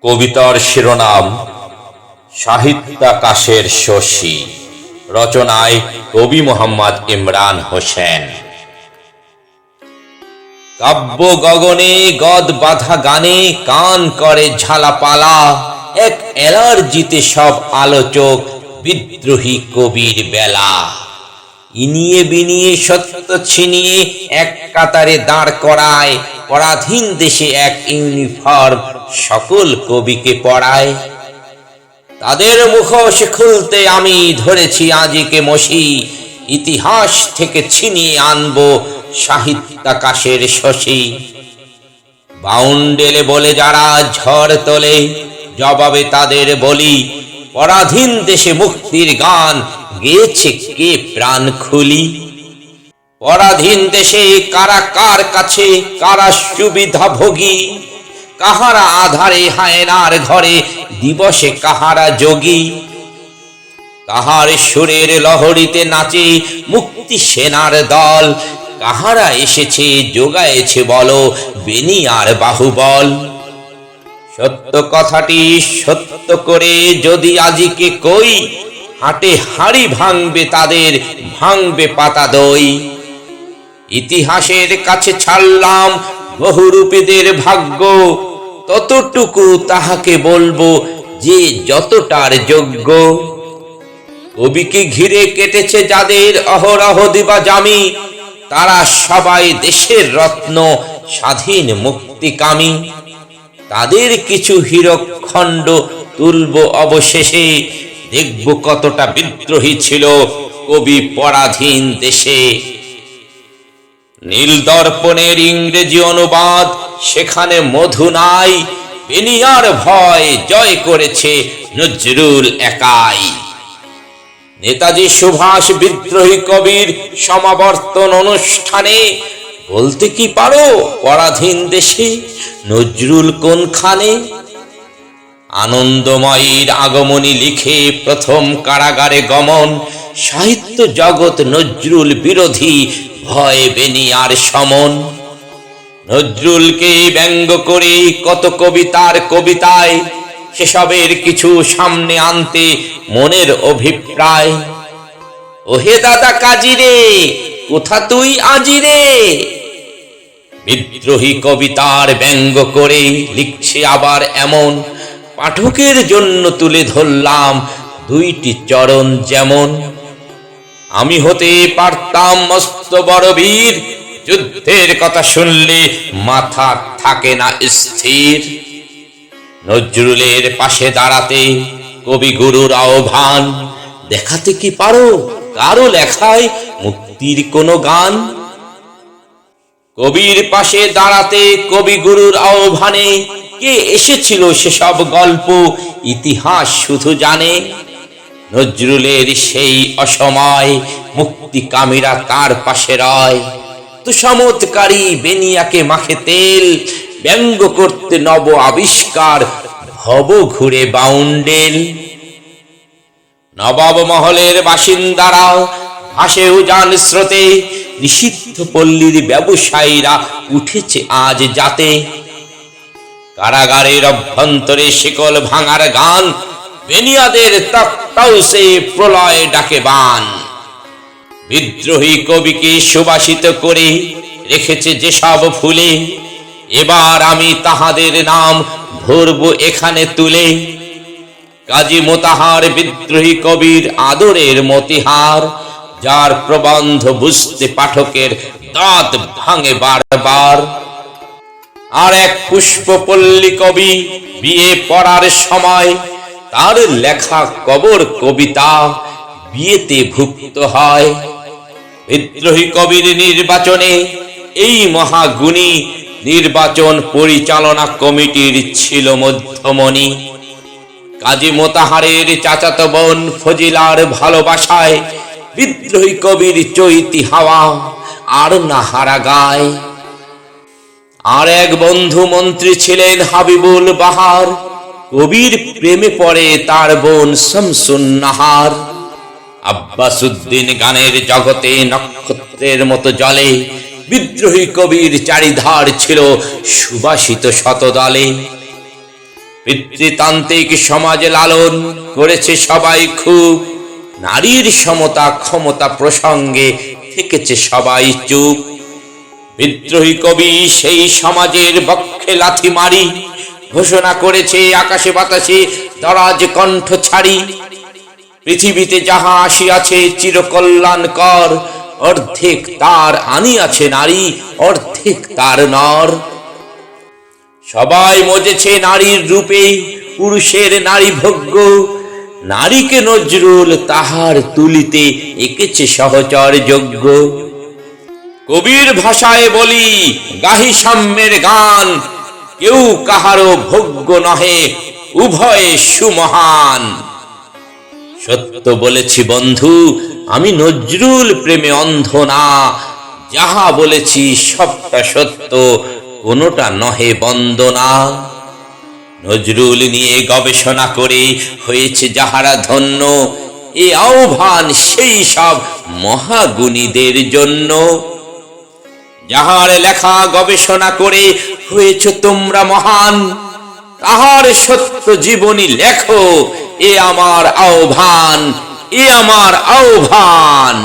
কবিতার শিরোনাম সাহিত্যাকাশের শশী। রচনায় কবি মোহাম্মদ ইমরান হোসেন। কাব্য গগনে গদ বাঁধা গানে কান করে ঝালাপালা, এক অ্যালার্জিতে সব আলোচক বিদ্রোহী কবির বেলা। ইনিয়ে বিনিয়ে সত্য ছিনিয়ে এক কাতারে দাঁড় করায়, পরাধীন দেশে এক ইউনিফর্ম সকল কবিকে পড়ায়। তাদের মুখোশ খুলতে আমি ধরেছি আজিকে মসি, ইতিহাস থেকে ছিনিয়ে আনবো সাহিত্যাকাশের শশী। বাউন্ডেলে বলে যারা ঝড় তোলে, জবাবে তাদের বলি, পরাধীন দেশে মুক্তির গান গেয়েছে কে প্রাণ খুলি। পরাধীন দেশে কারা কার কাছে, কারা সুবিধা ভোগী, কাহারা আধারে হায়নার ঘরে, দিবসে কাহারা যোগী। কাহার সুরের লহরীতে নাচে মুক্তি সেনার দল, কাহারা এসেছে যোগায়েছে বলো বেনিয়ার বাহুবল। সত্য কথাটি সত্য করে যদি আজিকে কই, হাটে হাড়ি ভাঙবে তাদের, ভাঙবে পাতা দই। ইতিহাসের কাছে ছাড়লাম বহুরূপীদের ভাগ্য, ততটুকু তাহাকে বলবো যে যতটার যোগ্য। কবিকে ঘিরে কেটেছে যাদের অহরহ দিবা জামি, তারা সবাই দেশের রত্ন, স্বাধীন মুক্তিকামী। তাদের কিছু হীরকখণ্ড তুলব অবশেষে, দেখব কতটা বিদ্রোহী ছিল কবি পরাধীন দেশে। নীল দর্পণের ইংরেজি অনুবাদ, সেখানে মধু নাই, বেনিয়ার ভয় জয় করেছে নজরুল একাই। নেতাজি সুভাষ বিদ্রোহী কবির সমাবর্তন অনুষ্ঠানে বলতে কি পারো পরাধীন দেশে নজরুল কোনখানে? আনন্দময়ীর আগমনী লিখে প্রথম কারাগারে গমন, সাহিত্য জগৎ নজরুল বিরোধী, ভয় বেনিয়ার সমন। নজরুলকে ব্যঙ্গ করে কত কবিতার কবিতায়, সেসবের কিছু সামনে আনতে মনের অভিপ্রায়। ওহে দাদা কাজী রে, কোথা তুই আজি রে? বিদ্রোহী কবিতার ব্যঙ্গ করে লিখছে আবার এমন, পাঠকের জন্য তুলে ধরলাম দুইটি চরণ যেমন। আমি হতে পারতাম মস্ত বড় বীর, যুদ্ধের কথা শুনলে মাথা থাকে না স্থির। নজরুলের পাশে দাঁড়াতে কবিগুরুর আহ্বান, দেখাতে কি পারো কারো লেখায় মুক্তির কোনো গান? কবির পাশে দাঁড়াতে কবিগুরুর আহ্বানে কে এসেছিল সেসব গল্প ইতিহাস শুধু জানে। নজরুলের সেই অসময় মুক্তিকামীরা তার পাশে রয়, তুষামতকারী বেনিয়াকে মাখে তেল, ব্যঙ্গ করতে নব আবিষ্কার ভব ঘুরে বাউন্ডেল। নবাব মহলের বাসিন্দারাও ভাসে উজান স্রোতে, নিষিদ্ধ পল্লীর ব্যবসায়ীরা উঠেছে আজ যাতে। কারাগারের অভ্যন্তরে শিকল ভাঙার গান, বেনিয়াদের তক্তাউসে প্রলয় ডাকে বান। বিদ্রোহী কবিকে সুবাসিত করে রেখেছে যেসব ফুলে, এবার আমি তাহাদের নাম ধরব এখানে তুলে। কাজী মোতাহার বিদ্রোহী কবির আদরের মতিহার, যার প্রবন্ধ বুঝতে পাঠকের দাঁত ভাঙে বারবার। আর এক পুষ্পপল্লী কবি বিয়ে পড়ার সময়, তার লেখা কবর কবিতা বিয়েতে ভুক্ত হয়। বিদ্রোহী কবির নির্বাচনে এই মহাগুণী নির্বাচন পরিচালনা কমিটির ছিল মধ্যমণি। কাজী মোতাহারের চাচাতো বোন ফজিলার ভালোবাসায় বিদ্রোহী কবির চৈতি হাওয়া আর না হারা গায়। আর এক বন্ধু মন্ত্রী ছিলেন হাবিবুল বাহার, কবির প্রেমে পড়ে তার বোন শামসুন নাহার। আব্বাসউদ্দিন গানের জগতে নক্ষত্রের মতো জলে, বিদ্রোহী কবির চারিধার ছিল সুবাসিত শতদলে। পিতৃতান্ত্রিক সমাজ লালন করেছে সবাই খুব, নারীর সমতা ক্ষমতা প্রসঙ্গে থেকেছে সবাই চুপ। বিদ্রোহী কবি সেই সমাজের বক্ষে লাথি মারি ঘোষণা করেছে আকাশে বাতাসে দরাজ কণ্ঠ ছাড়ি, পৃথিবীতে যাহা আসিয়াছে চিরকল্যাণকর, অর্ধেক তার আনিয়াছে নারী অর্ধেক তার নর। সবাই মজেছে নারীর রূপে পুরুষের নারী ভোগ্য, নারীকে নজরুল তাহার তুলিতে এঁকেছে সহচর যোগ্য। কবির ভাষায় বলি গাহি সাম্যের গান, কেউ কাহারও ভোগ্য নহে উভয়ে সুমহান। সত্য বলেছি বন্ধু আমি নজরুল প্রেমে অন্ধ না, যাহা বলেছি সবটা সত্য কোনোটা নহে বন্দনা। নজরুল নিয়ে গবেষণা করে হয়েছে যাহারা ধন্য, এ আহ্বান সেই সব মহাগুণীদের জন্য। যাহার লেখা গবেষণা করে হয়েছ তোমরা মহান, তাহার সত্য জীবনী লেখো, এ আমার আহ্বান, এ আমার আহ্বান।